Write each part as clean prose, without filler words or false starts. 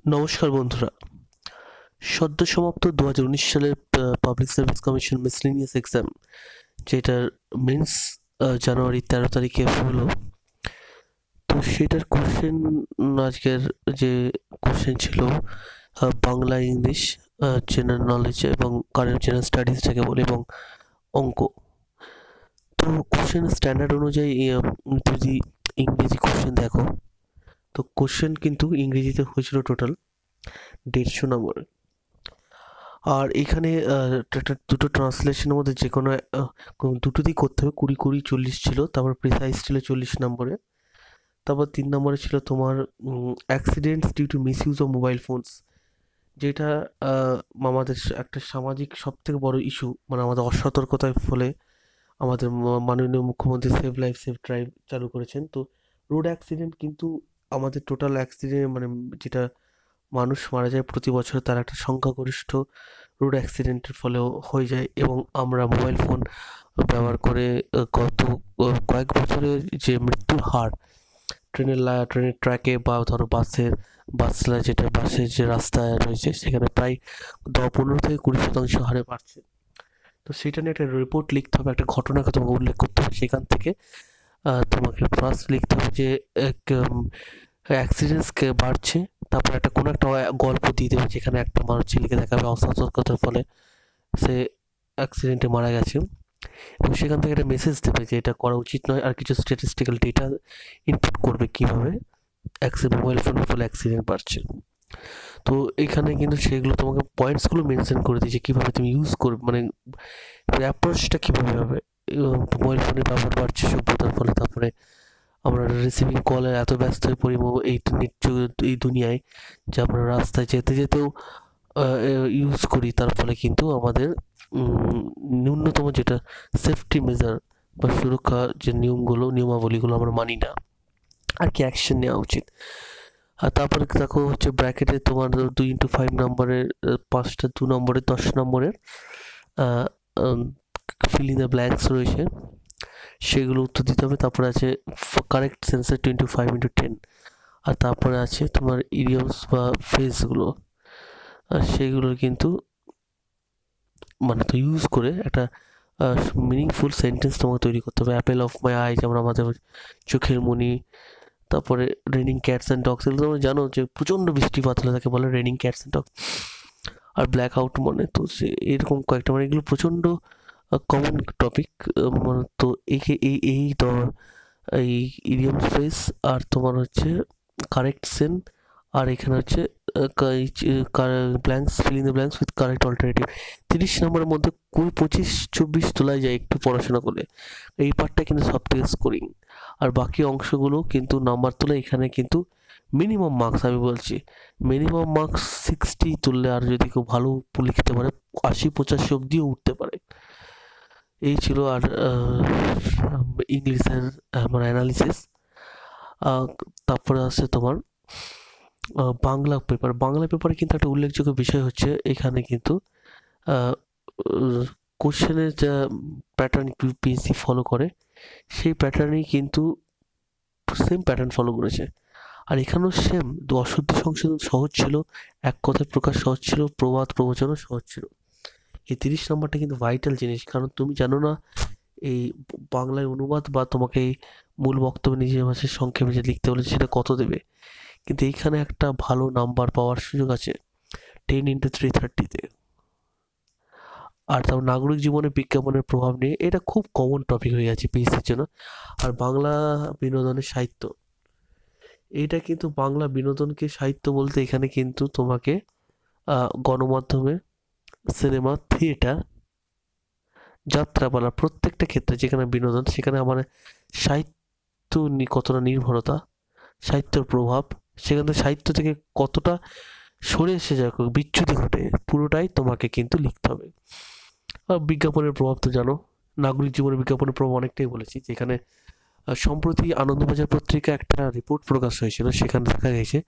নমস্কার বন্ধুরা। সদ্য সমাপ্ত ২০১৯ সালের public service commission miscellaneous exam, যেটার মেন্স জানুয়ারি ১৩ তারিখে হলো। তো সেটার কোশ্চেন, আজকের যে কোশ্চেন ছিল বাংলা, ইংলিশ, জেনারেল নলেজ এবং কারেন্ট জেনারেল স্টাডিজ যাকে বলে, এবং অঙ্ক। তো কোশ্চেন স্ট্যান্ডার্ড অনুযায়ী যদি ইংরেজি কোশ্চেন দেখো, তো কোশ্চেন কিন্তু ইংরেজিতে হয়েছিল টোটাল ১৫০ নম্বরের। আর এখানে দুটো ট্রান্সলেশনের মধ্যে যে কোনো দুটোতেই করতে হবে। ২০-২০-৪০ ছিল, তারপর প্রিসাইজ ছিল ৪০ নম্বরে। তারপর ৩ নম্বরে ছিল তোমার accidents due to misuse of mobile phones, যেটা আমাদের একটা সামাজিক সবথেকে বড় ইস্যু, মানে আমাদের অসতর্কতার ফলে আমাদের মাননীয় মুখ্যমন্ত্রী সেভ লাইফ সেভ ড্রাইভ চালু করেছেন। তো রোড অ্যাক্সিডেন্ট কিন্তু আমাদের টোটাল অ্যাক্সিডেন্ট, মানে যেটা মানুষ মারা যায় প্রতি বছর, তার একটা সংখ্যাগরিষ্ঠ রোড অ্যাক্সিডেন্টের ফলেও হয়ে যায়। এবং আমরা মোবাইল ফোন ব্যবহার করে গত কয়েক বছরে যে মৃত্যুর হার ট্রেনের ট্র্যাকে বা ধরো বাসের যে রাস্তায় রয়েছে, সেখানে প্রায় ১৫ থেকে ২০% হারে বাড়ছে। তো সেটা নিয়ে একটা রিপোর্ট লিখতে হবে, একটা ঘটনাকে তোমাকে উল্লেখ করতে হবে। সেখান থেকে তোমাকে ফার্স্ট লিখতে হবে যে অ্যাক্সিডেন্টসকে বাড়ছে, তারপর একটা কোনো একটা গল্প দিয়ে দেবে যেখানে একটা মানুষ ছেলেকে দেখাবে অসতর্কতার ফলে সে অ্যাক্সিডেন্টে মারা গেছে, এবং সেখান থেকে একটা মেসেজ দেবে যে এটা করা উচিত নয়, আর কিছু স্ট্যাটিস্টিক্যাল ডেটা ইনপুট করবে কীভাবে মোবাইল ফোনের ফলে অ্যাক্সিডেন্ট বাড়ছে। তো এখানে কিন্তু সেগুলো তোমাকে পয়েন্টসগুলো মেনশন করে দিয়েছে কীভাবে তুমি ইউজ করবে, মানে অ্যাপ্রোচটা কীভাবে হবে। মোবাইল ফোনের ব্যবহার বাড়ছে সভ্যতার ফলে, তারপরে আমরা রিসিভিং কলে এত ব্যস্ত হয়ে পড়ি এই দুনিয়ায়, যে আমরা রাস্তায় যেতে যেতেও ইউজ করি। তার ফলে কিন্তু আমাদের ন্যূনতম যেটা সেফটি মেজার বা সুরক্ষা যে নিয়মাবলীগুলো আমরা মানি না, আর কি অ্যাকশন নেওয়া উচিত। আর তারপরে দেখো হচ্ছে ব্র্যাকেটে তোমার 2x5 নম্বরের 5টা 2 নম্বরের 10 নম্বরের ফিল ইন দ্য ব্ল্যাঙ্কস রয়েছে, সেগুলো উত্তর দিতে হবে। তারপরে আছে কারেক্ট সেন্সার 25x10, আর তারপরে আছে তোমার ইডিয়মস বা ফ্রেজগুলো, আর সেগুলোর কিন্তু মানে তো ইউজ করে একটা মিনিংফুল সেন্টেন্স তোমাকে তৈরি করতে হবে। অ্যাপেল অফ মাই আই, যেমন আমাদের চোখের মণি। তারপরে রেনিং ক্যাটস অ্যান্ড ডগস, এগুলো তোমরা জানো যে প্রচণ্ড বৃষ্টিপাত হলে তাকে বলে রেনিং ক্যাটস অ্যান্ড ডগস। আর ব্ল্যাক আউট মানে তো সে এরকম কয়েকটা, মানে এগুলো প্রচণ্ড কমন টপিক। মানে তো এই এই ইডিয়ম ফ্রেজ, আর তোমার হচ্ছে কারেক্ট সেন, আর এখানে হচ্ছে blanks, fill in the blanks with correct alternative. 30 নম্বরের মধ্যে 25-24 তোলায় যায় একটু পড়াশোনা করলে। এই পার্টটা কিন্তু সব থেকে স্কোরিং, আর বাকি অংশগুলো কিন্তু নাম্বার তোলা। এখানে কিন্তু মিনিমাম মার্কস, আমি বলছি মিনিমাম মার্কস 60 তুললে, আর যদি কেউ ভালো লিখতে পারে 80-85 অব্দিও উঠতে পারে। এই ছিল আর ইংলিশের আমার অ্যানালিসিস। তারপরে আছে তোমার বাংলা পেপারে কিন্তু একটা উল্লেখযোগ্য বিষয় হচ্ছে, এখানে কিন্তু কোশ্চেনের যা প্যাটার্ন ইউপিএসসি ফলো করে, সেই প্যাটার্নেই কিন্তু সেম প্যাটার্ন ফলো করেছে। আর এখানেও সেম, অশুদ্ধ সংশোধন সহজ ছিল, এক কথায় প্রকাশ সহজ ছিল, প্রবাদ প্রবচনও সহজ ছিল। এই 30 নম্বরটা কিন্তু ভাইটাল জিনিস, কারণ তুমি জানো না এই বাংলায় অনুবাদ বা তোমাকে এই মূল বক্তব্য নিজের ভাষায় সংক্ষেপে যে লিখতে বলেছে সেটা কত দেবে। কিন্তু এইখানে একটা ভালো নাম্বার পাওয়ার সুযোগ আছে 10x330-তে। আর তারপর নাগরিক জীবনে বিজ্ঞাপনের প্রভাব নিয়ে, এটা খুব কমন টপিক হয়ে গেছে পিএসসির জন্য। আর বাংলা বিনোদনের সাহিত্য, এইটা কিন্তু বাংলা বিনোদনকে সাহিত্য বলতে এখানে কিন্তু তোমাকে গণমাধ্যমে, সিনেমা, থিয়েটার, যাত্রাপালা, প্রত্যেকটা ক্ষেত্রে যেখানে বিনোদন, সেখানে আমার সাহিত্য কতটা নির্ভরতা, সাহিত্যর প্রভাব, সেখান থেকে সাহিত্য থেকে কতটা সরে এসে যাক, বিচ্যুতি ঘটে, পুরোটাই তোমাকে কিন্তু লিখতে হবে। আর বিজ্ঞাপনের প্রভাব তো জানো, নাগরিক জীবনে বিজ্ঞাপনের প্রভাব অনেকটাই বলেছি। যেখানে সম্প্রতি আনন্দবাজার পত্রিকা একটা রিপোর্ট প্রকাশ হয়েছিল, সেখানে দেখা গেছে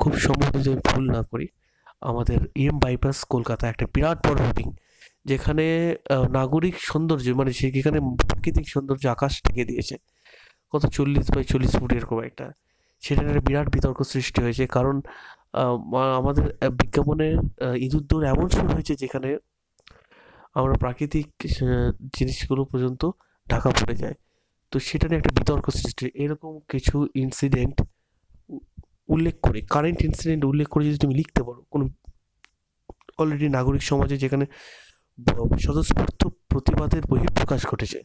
খুব সম্ভবত যদি আমি ভুল না করি, আমাদের বাইপাস কলকাতা একটা বিরাট বড় হোর্ডিং, যেখানে নাগরিক সৌন্দর্য, মানে সেখানে প্রাকৃতিক সৌন্দর্য আকাশ ঢেকে দিয়েছে, কত 40x40 ফুট এরকম একটা। সেটা একটা বিরাট বিতর্ক সৃষ্টি হয়েছে, কারণ আমাদের বিজ্ঞাপনের ইঁদুর দৌড় এমন শুরু হয়েছে যেখানে আমরা প্রাকৃতিক জিনিসগুলো পর্যন্ত ঢাকা পড়ে যায়। তো সেটা নিয়ে একটা বিতর্ক সৃষ্টি হয়। এরকম কিছু ইনসিডেন্ট উল্লেখ করে, কারেন্ট ইনসিডেন্ট উল্লেখ করে যদি তুমি লিখতে পারো কোনো অলরেডি নাগরিক সমাজে যেখানে স্বতঃস্ফূর্ত প্রতিবাদের বহিঃপ্রকাশ ঘটেছে,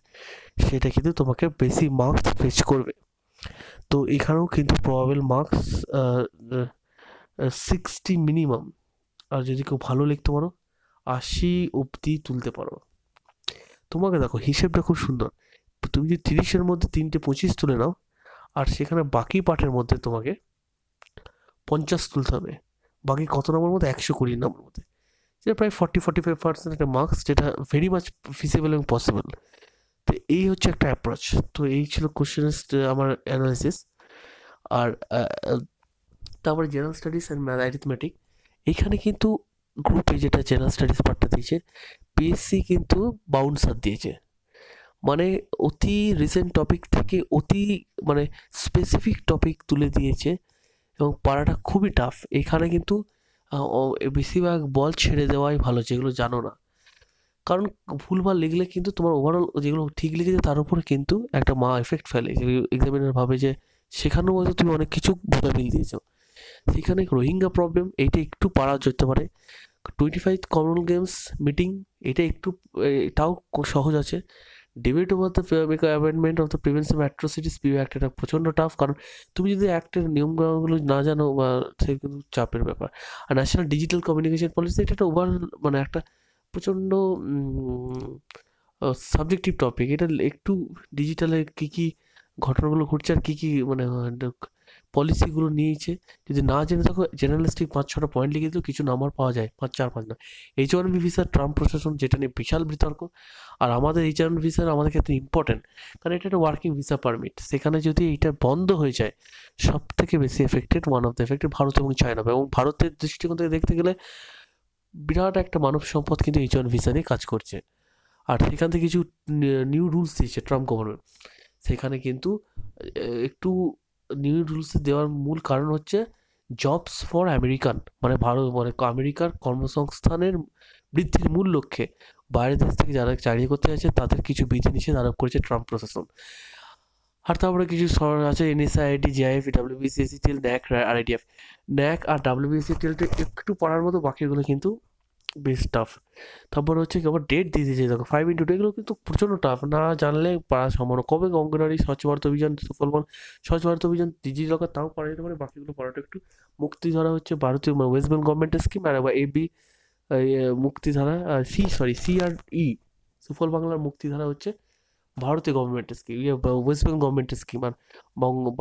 সেটা কিন্তু তোমাকে বেশি মার্কস ফেচ করবে। তো এখানেও কিন্তু প্রবাবেল মার্কস 60 মিনিমাম, আর যদি কেউ ভালো লিখতে পারো 80 অবধি তুলতে পারো। তোমাকে দেখো হিসেবটা খুব সুন্দর, তুমি যদি 30-এর মধ্যে 3টে 25 তুলে নাও, আর সেখানে বাকি পার্টের মধ্যে তোমাকে 50 তুলতে হবে, বাকি কত নম্বর মধ্যে 120 নম্বর মধ্যে, যেটা প্রায় 40-45% একটা মার্কস, যেটা ভেরি মাচ ফিজিবল এবং পসিবল। তো এই হচ্ছে একটা অ্যাপ্রোচ। তো এই ছিল কোশ্চেনের আমার অ্যানালিসিস। আর তারপরে general studies and math arithmetic, এইখানে কিন্তু গ্রুপে যেটা জেনারেল স্টাডিজ পার্টটা দিয়েছে, পিএসসি কিন্তু বাউন্সার দিয়েছে, মানে অতি রিসেন্ট টপিক থেকে অতি মানে স্পেসিফিক টপিক তুলে দিয়েছে, এবং পারাটা খুবই টাফ। এখানে কিন্তু বেশিরভাগ বল ছেড়ে দেওয়াই ভালো যেগুলো জানো না, কারণ ভুলভাল লিখলে কিন্তু তোমার ওভারঅল যেগুলো ঠিক লিখেছে তার উপরে কিন্তু একটা এফেক্ট ফেলে, যে এক্সামিনার ভাবে যে সেখানেও হয়তো তুমি অনেক কিছু ভুলে মিল দিয়েছো। সেখানে রোহিঙ্গা প্রবলেম, এইটা একটু পারা যেতে পারে। 25 কমনওয়েলথ গেমস মিটিং, এটা একটু এটাও সহজ আছে। Debate over the amendment of the prevention atrocities PO act, এটা প্রচণ্ড টাফ, কারণ তুমি যদি অ্যাক্টের নিয়মগুলো না জানো বা সে কিন্তু চাপের ব্যাপার। আর ন্যাশনাল ডিজিটাল কমিউনিকেশন পলিসি, এটা একটা ওভার মানে একটা প্রচণ্ড সাবজেক্টিভ টপিক। এটা একটু ডিজিটালে কী কী ঘটনাগুলো ঘটছে আর কী কী মানে পলিসিগুলো নিয়েছে, যদি না জেনে থাকো জেনারেলিস্টিক 5-6টা পয়েন্ট লিখে দিলেও কিছু নাম্বার পাওয়া যায়, 4-5 না। H1B ভিসা ট্রাম্প প্রশাসন, যেটা নিয়ে বিশাল বিতর্ক। আর আমাদের H1B ভিসা আমাদের ক্ষেত্রে ইম্পর্টেন্ট, কারণ এটা একটা ওয়ার্কিং ভিসা পারমিট। সেখানে যদি এটা বন্ধ হয়ে যায়, সব থেকে বেশি affected, one of the affected Bharat এবং চায়না। এবং ভারতের দৃষ্টিকোণ থেকে দেখতে গেলে বিরাট একটা মানব সম্পদ কিন্তু H1 ভিসা নিয়ে কাজ করছে। আর সেখান থেকে কিছু নিউ রুলস দিয়েছে ট্রাম্প গভর্নমেন্ট, সেখানে কিন্তু একটু নিউ রুলস দেওয়ার মূল কারণ হচ্ছে জবস ফর আমেরিকান, মানে ভারত মানে আমেরিকার কর্মসংস্থানের বৃদ্ধির মূল লক্ষ্যে বাইরের দেশ থেকে যারা চাকরি করতে আছে তাদের কিছু বিধিনিষেধ আরোপ করেছে ট্রাম্প প্রশাসন। আর তারপরে কিছু শহর আছে এনএসআইডি, জিআইএফ, ডাব্লিউবিসিএসসি টিল, ন্যাক, আরআইডিএফ। ন্যাক আর ডাব্লিউবিসিএসসি টিলটা একটু পড়ার মতো, বাকিগুলো কিন্তু বেশ টাফ। তারপর হচ্ছে কি আবার ডেট দিয়ে দিয়েছে দেখো, 5x2, এগুলো কিন্তু প্রচণ্ড টাফ, না জানলে পড়া সম্ভব না। কবে অঙ্গনারী, স্বচ্ছ ভারত অভিযান, সুফল, স্বচ্ছ ভারত অভিযান, ডিজি লকার, তাও পড়া যেতে পারে, বাকিগুলো পড়াটা একটু। মুক্তিধারা হচ্ছে ভারতীয় ওয়েস্ট বেঙ্গল গভর্নমেন্টের স্কিম, আর এবি মুক্তিধারা, সি আর ই সুফল বাংলার মুক্তিধারা হচ্ছে ভারতীয় গভর্নমেন্টের স্কিম, ওয়েস্ট বেঙ্গল গভর্নমেন্টের স্কিম। আর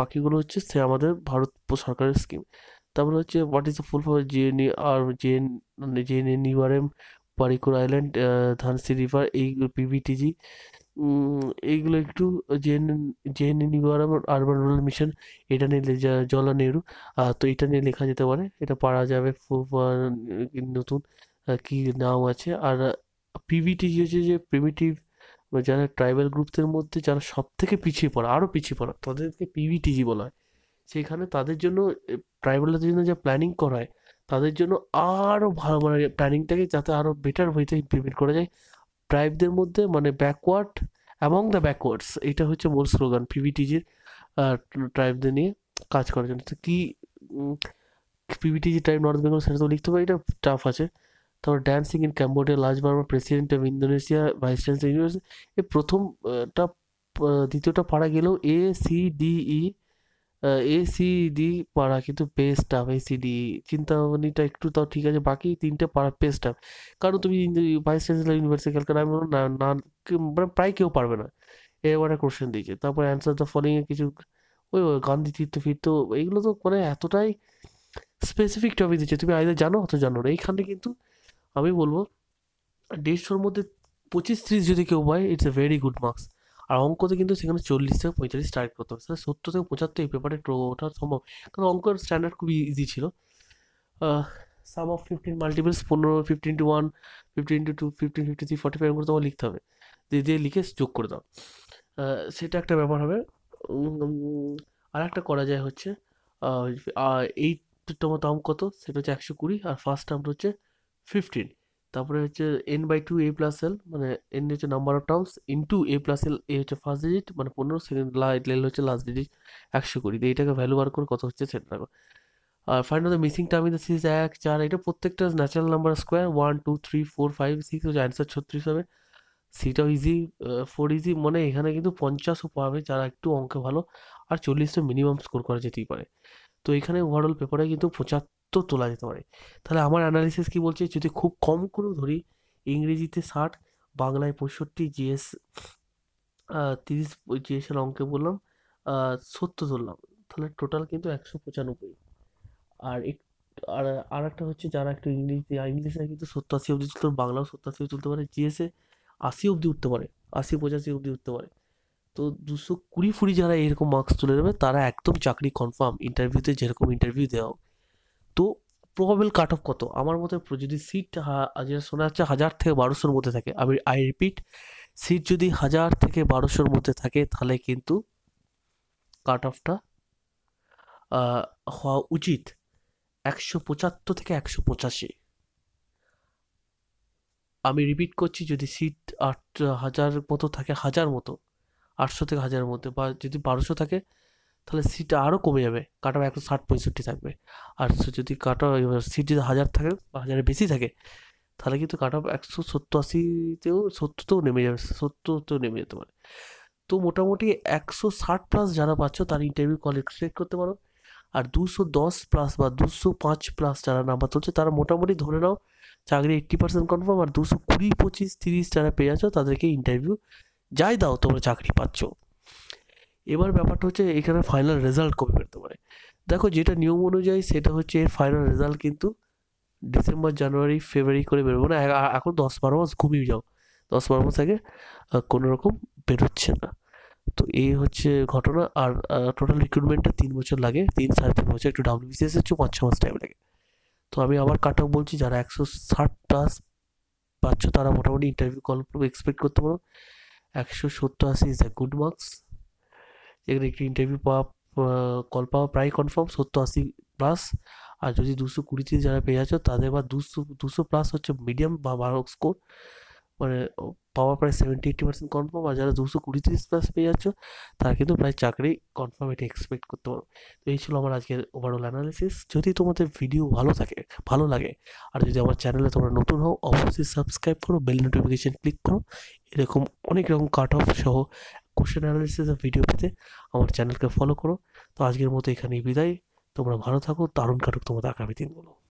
বাকিগুলো হচ্ছে সে আমাদের ভারত সরকারের স্কিম। তারপরে হচ্ছে what is the full for JNE আর JNNURM, Parikud island, Dhansi river, এই পিভিটিজি, এইগুলো একটু JN JNNURM urban rural mission, এটা নিয়ে জওয়াহরলাল নেহরু, তো এটা নিয়ে লেখা যেতে পারে, এটা পারা যাবে। নতুন কি নাম আছে। আর পিভিটিজি হচ্ছে যে প্রিমিটিভ, যারা ট্রাইবাল গ্রুপদের মধ্যে যারা সব থেকে পিছিয়ে পড়া, আরও পিছিয়ে পড়া, তাদেরকে পিভিটিজি বলা হয়। সেখানে তাদের জন্য ট্রাইবালদের জন্য যে প্ল্যানিং করা হয়, তাদের জন্য আরও ভালো মানে প্ল্যানিংটাকে যাতে আরও বেটার ওয়েতে ইমপ্লিমেন্ট করা যায় ট্রাইবদের মধ্যে, মানে ব্যাকওয়ার্ড অ্যামং দ্য ব্যাকওয়ার্ডস, এটা হচ্ছে মূল স্লোগান পিভিটিজির। ট্রাইবদের নিয়ে কাজ করার জন্য তো কি পিভিটিজি ট্রাইব নর্থ বেঙ্গল, সেটা তো লিখতে পারি, এটা টাফ আছে। তারপর dancing in Cambodia, large Burma, president of Indonesia, vice chancellor university, এই প্রথমটা দ্বিতীয়টা পারা গেলেও ACDE, ACD পারা কিন্তু পেজ টাফ। ACDE চিন্তাভাবনাটা একটু তাও ঠিক আছে, বাকি তিনটে পারা পেজ টাফ, কারণ তুমি ভাইস চ্যান্সেলর ইউনিভার্সিটি ক্যালকাটা, আমি বললাম না না, মানে প্রায় কেউ পারবে না, এবারে কোশ্চেন দিয়েছে। তারপর অ্যান্সার দ্য ফলোইং এর কিছু, ওই গান্ধী তীর্থ ফিরত, এইগুলো তো মানে এতটাই স্পেসিফিক টপিক দিচ্ছে, তুমি আইদার জানো অত জানো না। এইখানে কিন্তু আমি বলবো 150-র মধ্যে 25-30 যদি কেউ পায়, it's a very good marks. আর অঙ্কতে কিন্তু সেখানে 40 থেকে 45 টার্গেট করতে হবে, সেটা 70 থেকে 75 এই পেপারে ওঠা সম্ভব, কারণ অঙ্কের স্ট্যান্ডার্ড খুবই ইজি ছিল। সাম অফ 15 মাল্টিপলস, 15, 15x1, 15x2, 15, 53, 45 এরকম করে তোমার লিখতে হবে, দিয়ে দিয়ে লিখে যোগ করে দাও। সেটা একটা ব্যাপার হবে। আর একটা করা যায় হচ্ছে 8 তম টার্ম কত, সেটা হচ্ছে 120, আর ফার্স্ট টার্মটা হচ্ছে 15। তারপরে হচ্ছে n/2 a+l, মানে n হচ্ছে number of terms into a+l, a হচ্ছে ফার্স্ট ডিজিট মানে 15, সেকেন্ড l হচ্ছে লাস্ট ডিজিট 120 দিয়ে এটাকে ভ্যালু বার করে কত হচ্ছে সেটা দেখো। আর find the missing term in the series 1, 4, এটা প্রত্যেকটা ন্যাচারাল নাম্বার স্কোয়ার, 1, 2, 3, 4, 5, 6 হচ্ছে অ্যান্সার 36 হবে। সিটাও ইজি, 4 ইজি, মানে এখানে কিন্তু 50ও পাবে যারা একটু অঙ্কে ভালো, আর 40 তো মিনিমাম স্কোর করা যেতেই পারে। তো এখানে ওভারঅল পেপারে কিন্তু 75 তোলা যেতে পারে। তাহলে আমার অ্যানালিসিস কি বলছে, যদি খুব কম করেও ধরি, ইংরেজিতে 60, বাংলায় 65, জিএস 30, জিএসের অঙ্কে বললাম 70 ধরলাম, তাহলে টোটাল কিন্তু 195। আর আর আর একটা হচ্ছে যারা একটু ইংলিশে কিন্তু 70-80 অব্দি তুলতে পারে, বাংলাও 70-80 তুলতে পারে, জিএসে 80 অব্দি উঠতে পারে, 80-85 অব্দি উঠতে পারে। তো 220 যারা এরকম মার্কস তুলে নেবে তারা একদম চাকরি কনফার্ম, ইন্টারভিউতে যেরকম ইন্টারভিউ দেওয়া হোক। তো প্রবাবল কাট অফ কত আমার মতে, যদি সিট যেটা শোনা যাচ্ছে 1000 থেকে 1200-র মধ্যে থাকে, আমি রিপিট, সিট যদি 1000 থেকে 1200-র মধ্যে থাকে তাহলে কিন্তু কাট অফটা হওয়া উচিত 175 থেকে 185। আমি রিপিট করছি, যদি সিট 8000 মতো থাকে, 1000 মতো, 800 থেকে 1000-এর মধ্যে, বা যদি 1200 থাকে তাহলে সিটটা আরও কমে যাবে, কাট অফ 160-65 থাকবে। আর যদি কাট অফ সিট যদি 1000 থাকে বা 1000-এর বেশি থাকে তাহলে কিন্তু কাট অফ 170-80-তেও, 70-তেও নেমে যাবে, 70-তেও নেমে যেতে পারে। তো মোটামুটি 160+ যারা পাচ্ছ তারা ইন্টারভিউ কল এক্সপেক্ট করতে পারো। আর 210+ বা 205+ যারা নাম্বার তুলছে তারা মোটামুটি ধরে নাও চাকরি 80% কনফার্ম। আর 220, 25, 30 যারা পেয়ে যাচ্ছ তাদেরকে ইন্টারভিউ যাই দাও তোমরা চাকরি পাচ্ছ। এবার ব্যাপারটা হচ্ছে এখানে ফাইনাল রেজাল্ট কবে বেরোতে পারে। দেখো, যেটা নিয়ম অনুযায়ী সেটা হচ্ছে এর ফাইনাল রেজাল্ট কিন্তু ডিসেম্বর, জানুয়ারি, ফেব্রুয়ারি করে বেরোবো না, এখন 10-12 মাস ঘুমিয়ে যাও, 10-12 মাস আগে কোনো রকম বেরোচ্ছে না। তো এই হচ্ছে ঘটনা। আর টোটাল রিক্রুটমেন্টটা 3 বছর লাগে, 3-3.5 বছর, একটু WBCS হচ্ছে 5-6 মাস টাইম লাগে। তো আমি আবার কাট অফ বলছি, যারা 160+ পাচ্ছ তারা মোটামুটি ইন্টারভিউ কল এক্সপেক্ট করতে পারো। 170-80 ইজ এ গুড মার্কস, এখানে একটি ইন্টারভিউ পাওয়া, কল পাওয়া প্রায় কনফার্ম 70-80+। আর যদি 220-30 যারা পেয়ে যাচ্ছ তাদের, বা 200+ হচ্ছে মিডিয়াম বা ভালো স্কোর, মানে পাওয়া প্রায় 70-80% কনফার্ম। আর যারা 220-30+ পেয়ে যাচ্ছ তারা কিন্তু প্রায় চাকরি কনফার্ম, এটা এক্সপেক্ট করতে পারো। তো এই ছিল আমার আজকের ওভারঅল অ্যানালিসিস। যদি তোমাদের ভিডিও ভালো লাগে, আর যদি আমার চ্যানেলে তোমরা নতুন হও অবশ্যই সাবস্ক্রাইব করো, বেল নোটিফিকেশন ক্লিক করো, এরকম অনেক রকম কাট অফ সহ কোশ্চেন অ্যানালিসিসের ভিডিও পেতে আমার চ্যানেলকে ফলো করো। তো আজকের মতো এখানেই বিদায়, তোমরা ভালো থাকো, দারুণ কাটুক তোমাদের আগামী দিনগুলো।